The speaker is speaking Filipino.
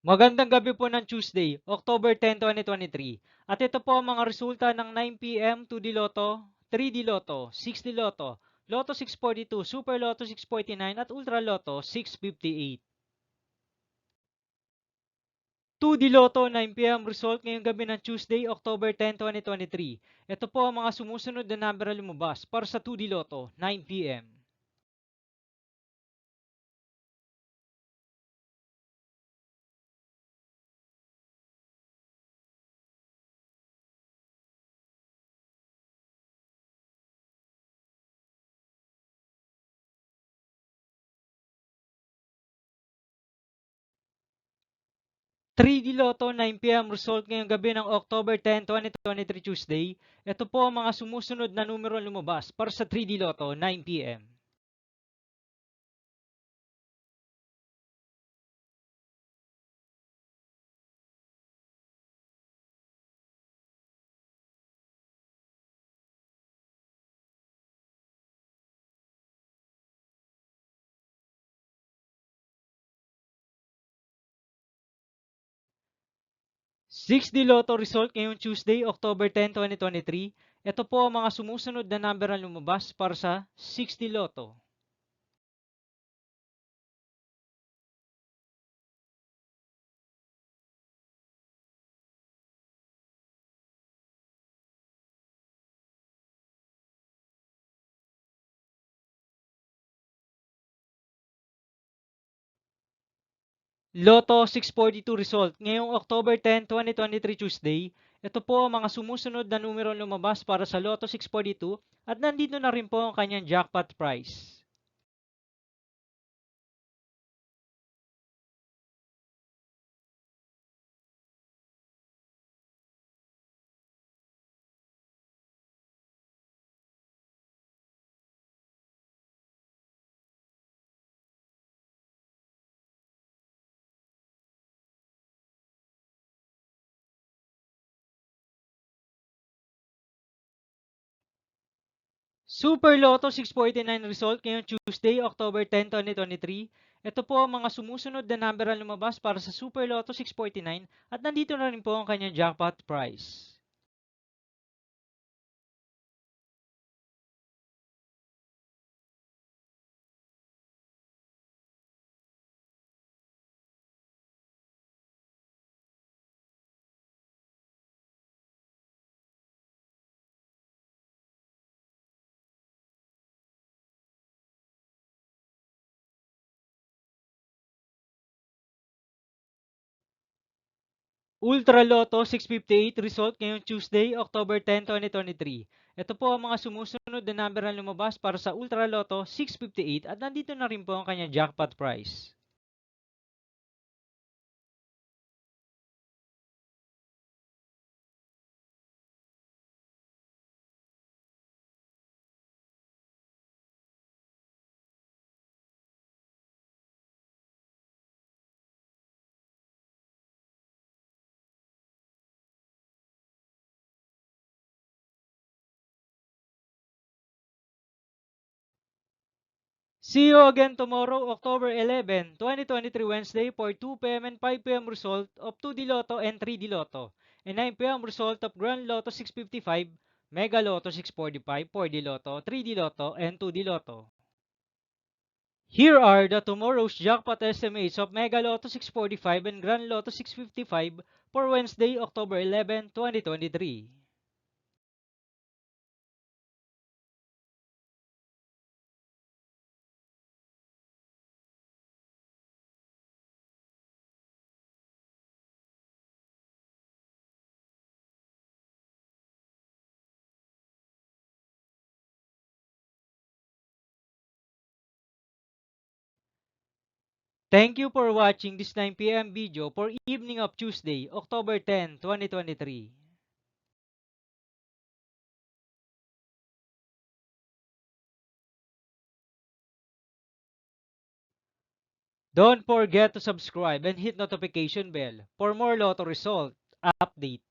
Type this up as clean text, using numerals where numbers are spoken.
Magandang gabi po ng Tuesday, October 10, 2023. At ito po ang mga resulta ng 9 p.m. 2D Lotto, 3D Lotto, 6D Lotto, Lotto 642, Super Lotto 649 at Ultra Lotto 658. 2D Lotto 9 p.m. result ngayong gabi ng Tuesday, October 10, 2023. Ito po ang mga sumusunod na number na lumabas para sa 2D Lotto 9 p.m. 3D Lotto 9 p.m. result ngayong gabi ng October 10, 2023 Tuesday. Ito po ang mga sumusunod na numero lumabas para sa 3D Lotto 9 p.m. 6D Lotto result ngayong Tuesday, October 10, 2023. Ito po ang mga sumusunod na number na lumabas para sa 6D Lotto. Lotto 642 result ngayong October 10, 2023 Tuesday. Ito po ang mga sumusunod na numero lumabas para sa Lotto 642 at nandito na rin po ang kanyang jackpot price. Super Lotto 649 result ngayong Tuesday, October 10, 2023. Ito po ang mga sumusunod na number na lumabas para sa Super Lotto 649 at nandito na rin po ang kanyang jackpot price. Ultra Lotto 658 result ngayong Tuesday, October 10, 2023. Ito po ang mga sumusunod na number na lumabas para sa Ultra Lotto 658 at nandito na rin po ang kanyang jackpot price. See you again tomorrow, October 11, 2023 Wednesday for 2 p.m. and 5 p.m. result of 2D Lotto and 3D Lotto, and 9 p.m. result of Grand Lotto 655, Mega Lotto 645, 4D Lotto, 3D Lotto, and 2D Lotto. Here are the tomorrow's jackpot estimates of Mega Lotto 645 and Grand Lotto 655 for Wednesday, October 11, 2023. Thank you for watching this 9 p.m. video for evening of Tuesday, October 10, 2023. Don't forget to subscribe and hit notification bell for more Lotto result update.